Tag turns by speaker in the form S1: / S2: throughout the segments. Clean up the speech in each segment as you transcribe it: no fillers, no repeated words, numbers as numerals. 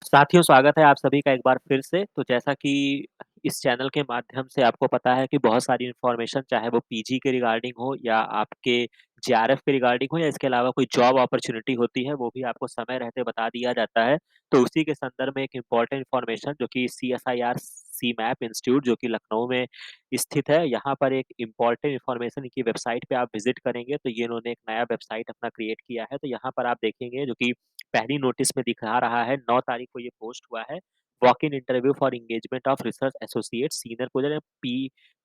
S1: साथियों, स्वागत है आप सभी का एक बार फिर से। तो जैसा कि इस चैनल के माध्यम से आपको पता है कि बहुत सारी इन्फॉर्मेशन चाहे वो पीजी के रिगार्डिंग हो या आपके जेआरएफ के रिगार्डिंग हो या इसके अलावा कोई जॉब अपॉर्च्युनिटी होती है, वो भी आपको समय रहते बता दिया जाता है। तो उसी के संदर्भ में एक इम्पोर्टेंट इन्फॉर्मेशन जो कि सीएसआईआर सीमैप इंस्टीट्यूट जो कि लखनऊ में स्थित है, यहाँ पर एक इम्पोर्टेंट इन्फॉर्मेशन की वेबसाइट पे आप विज़िट करेंगे तो ये इन्होंने एक नया वेबसाइट अपना क्रिएट किया है। तो यहाँ पर आप देखेंगे जो कि पहली नोटिस में दिखा रहा है 9 तारीख को ये पोस्ट हुआ है। Walk in interview for engagement of research associate senior position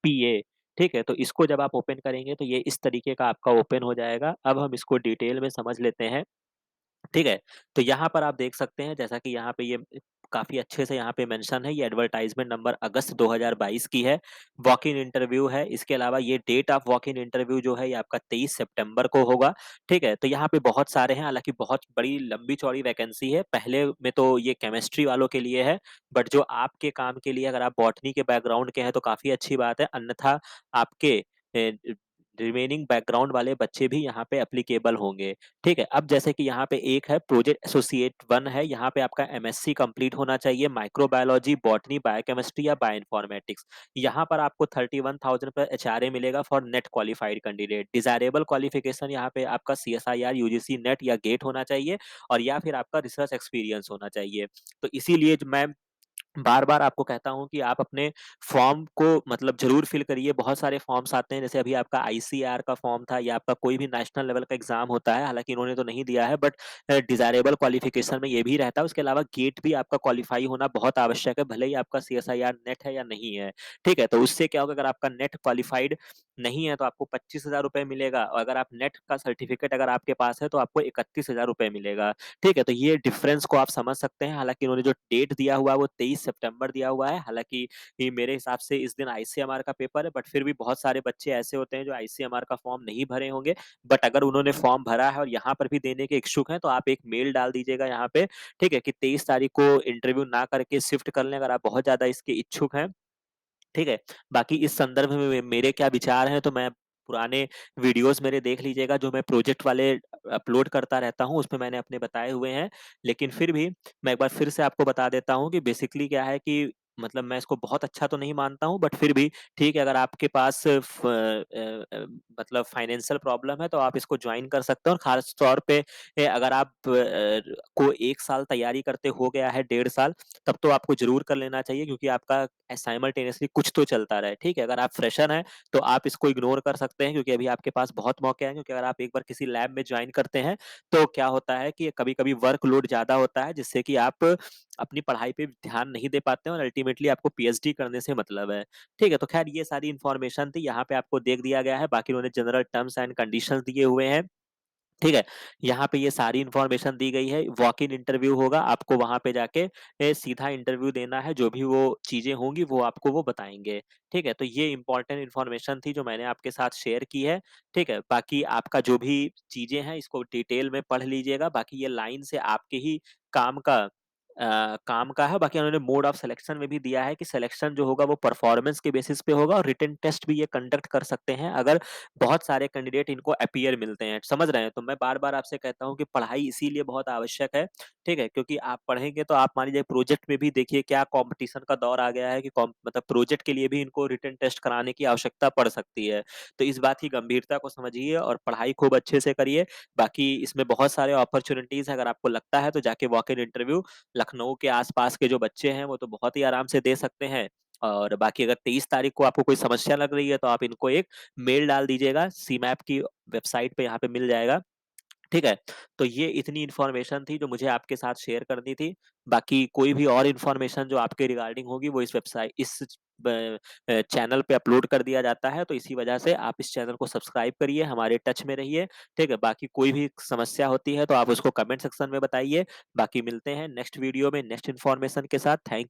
S1: PA. ठीक है? तो इसको जब आप ओपन करेंगे तो ये इस तरीके का आपका ओपन हो जाएगा। अब हम इसको डिटेल में समझ लेते हैं। ठीक है? तो यहाँ पर आप देख सकते हैं जैसा कि यहाँ पे ये काफ़ी अच्छे से यहाँ पे मेंशन है, ये एडवर्टाइज़मेंट नंबर अगस्त 2022 की है। वॉक इन इंटरव्यू है, इसके अलावा ये date of walk in interview जो है ये आपका 23 सितंबर को होगा, ठीक है? तो यहाँ पे बहुत सारे हैं, हालाँकि बहुत बड़ी लंबी-चौड़ी वैकेंसी है। पहले में तो ये केमिस्ट्री वालों के लिए है, बट जो आपके काम के लिए अगर आप बॉटनी के बैकग्राउंड के हैं तो काफ़ी अच्छी बात है, अन्यथा आपके रिमेनिंग बैकग्राउंड वाले बच्चे भी यहाँ पे एप्लीकेबल होंगे। ठीक है? अब जैसे कि यहाँ पे एक है प्रोजेक्ट एसोसिएट 1 है, यहाँ पे आपका एमएससी कंप्लीट होना चाहिए, माइक्रोबायोलॉजी, बॉटनी, बायोकेमिस्ट्री या बायोइन्फॉर्मेटिक्स। यहाँ पर आपको 31,000 पर एचआरए मिलेगा for net qualified candidate. Desirable qualification यहाँ पे आपका सीएसआईआर, यूजीसी नेट या गेट होना चाहिए और या फिर आपका रिसर्च एक्सपीरियंस होना चाहिए। तो इसीलिए ज मैं बार-बार आपको कहता हूँ कि आप अपने फॉर्म को मतलब ज़रूर फिल करिए। बहुत सारे फॉर्म्स आते हैं, जैसे अभी आपका आईसीएआर का फॉर्म था या आपका कोई भी नेशनल लेवल का एग्ज़ाम होता है, हालाँकि इन्होंने तो नहीं दिया है बट डिज़ायरेबल क्वालिफ़िकेशन में ये भी रहता है। उसके अलावा गेट भी आपका क्वालीफाई होना बहुत आवश्यक है, भले ही आपका सीएसआईआर नेट है या नहीं है। ठीक है? तो उससे क्या होगा, अगर आपका नेट क्वालिफाइड नहीं है तो आपको ₹25,000 मिलेगा और अगर आप नेट का सर्टिफ़िकेट अगर आपके पास है तो आपको ₹31,000 मिलेगा। ठीक है? तो ये डिफ़रेंस को आप समझ सकते हैं। हालाँकि इन्होंने जो डेट दिया हुआ है वो 23 सितंबर दिया हुआ है। हालाँकि ये मेरे हिसाब से इस दिन आईसीएमआर का पेपर है, बट फिर भी बहुत सारे बच्चे ऐसे होते हैं जो आईसीएमआर का फॉर्म नहीं भरे होंगे। बट अगर उन्होंने फॉर्म भरा है और यहाँ पर भी देने के इच्छुक हैं तो आप एक मेल डाल दीजिएगा यहाँ पे, ठीक है? कि 23 तारीख को इंटरव्यू ना करके शिफ्ट कर लें, अगर आप बहुत ज़्यादा इसके इच्छुक हैं। ठीक है? बाकी इस संदर्भ में मेरे क्या विचार हैं, तो मैं पुराने वीडियोज़ मेरे देख लीजिएगा जो मैं प्रोजेक्ट वाले अपलोड करता रहता हूँ, उसमें मैंने अपने बताए हुए हैं। लेकिन फिर भी मैं एक बार फिर से आपको बता देता हूँ कि बेसिकली क्या है कि मतलब मैं इसको बहुत अच्छा तो नहीं मानता हूँ, बट फिर भी ठीक है, अगर आपके पास मतलब फाइनेंशियल प्रॉब्लम है तो आप इसको जॉइन कर सकते हैं और ख़ास तौर पे अगर आप को 1 साल तैयारी करते हो गया है, 1.5 साल, तब तो आपको ज़रूर कर लेना चाहिए, क्योंकि आपका साइमल्टेनियसली कुछ तो चलता रहे, ठीक है? अगर आप फ्रेशर हैं, तो आप इसको इग्नोर कर सकते हैं, क्योंकि अभी आपके पास बहुत मौके हैं, क्योंकि अगर आप एक बार किसी लैब में जॉइन करते हैं, तो क्या होता है कि कभी-कभी वर्कलोड ज़्यादा होता है, जिससे कि आप अपनी पढ़ाई पे ध्यान नहीं दे पाते हैं और अल्टीमेटली आपको पीएचडी करने से मतलब है। ठीक है? तो ख़ैर ये सारी इन्फॉर्मेशन थी, यहाँ पे आपको देख दिया गया है, बाकी उन्होंने जनरल टर्म्स एंड कंडीशंस दिए हुए हैं। ठीक है? यहाँ पे ये सारी इन्फॉर्मेशन दी गई है, वॉक इन इंटरव्यू होगा, आपको वहाँ पे जाके सीधा इंटरव्यू देना है, जो भी वो चीज़ें होंगी वो आपको वो बताएँगे। ठीक है? तो ये इम्पोर्टेंट इन्फॉर्मेशन थी जो मैंने आपके साथ शेयर की है। ठीक है? बाकी आपका जो भी चीज़ें हैं इसको डिटेल में पढ़ लीजिएगा, बाकी ये लाइन से आपके ही काम का काम का है। बाकी उन्होंने मोड ऑफ सिलेक्शन में भी दिया है कि सिलेक्शन जो होगा वो परफॉर्मेंस के बेसिस पे होगा और रिटन टेस्ट भी ये कंडक्ट कर सकते हैं, अगर बहुत सारे कैंडिडेट इनको अपीयर मिलते हैं, समझ रहे हैं? तो मैं बार-बार आपसे कहता हूँ कि पढ़ाई इसीलिए बहुत आवश्यक है, ठीक है? क्योंकि आप पढ़ेंगे तो आप मान लीजिए प्रोजेक्ट में भी देखिए क्या कॉम्पिटिशन का दौर आ गया है कि मतलब प्रोजेक्ट के लिए भी इनको रिटन टेस्ट कराने की आवश्यकता पड़ सकती है। तो इस बात की गंभीरता को समझिए और पढ़ाई खूब अच्छे से करिए। बाकी इसमें बहुत सारे अपॉर्च्युनिटीज़ हैं, अगर आपको लगता है तो जाके वॉक इन इंटरव्यू लखनऊ के आस-पास के जो बच्चे हैं वो तो बहुत ही आराम से दे सकते हैं। और बाकी अगर 23 तारीख को आपको कोई समस्या लग रही है तो आप इनको एक मेल डाल दीजिएगा, सीमैप की वेबसाइट पे यहाँ पे मिल जाएगा, ठीक है? तो ये इतनी इन्फॉर्मेशन थी जो मुझे आपके साथ शेयर करनी थी। बाकी कोई भी और इन्फॉर्मेशन जो आपके रिगार्डिंग होगी वो इस चैनल पे अपलोड कर दिया जाता है, तो इसी वजह से आप इस चैनल को सब्सक्राइब करिए, हमारे टच में रहिए, ठीक है? बाकी कोई भी समस्या होती है तो आप उसको कमेंट सेक्शन में बताइए। बाकी मिलते हैं नेक्स्ट वीडियो में नेक्स्ट इन्फॉर्मेशन के साथ। Thank you.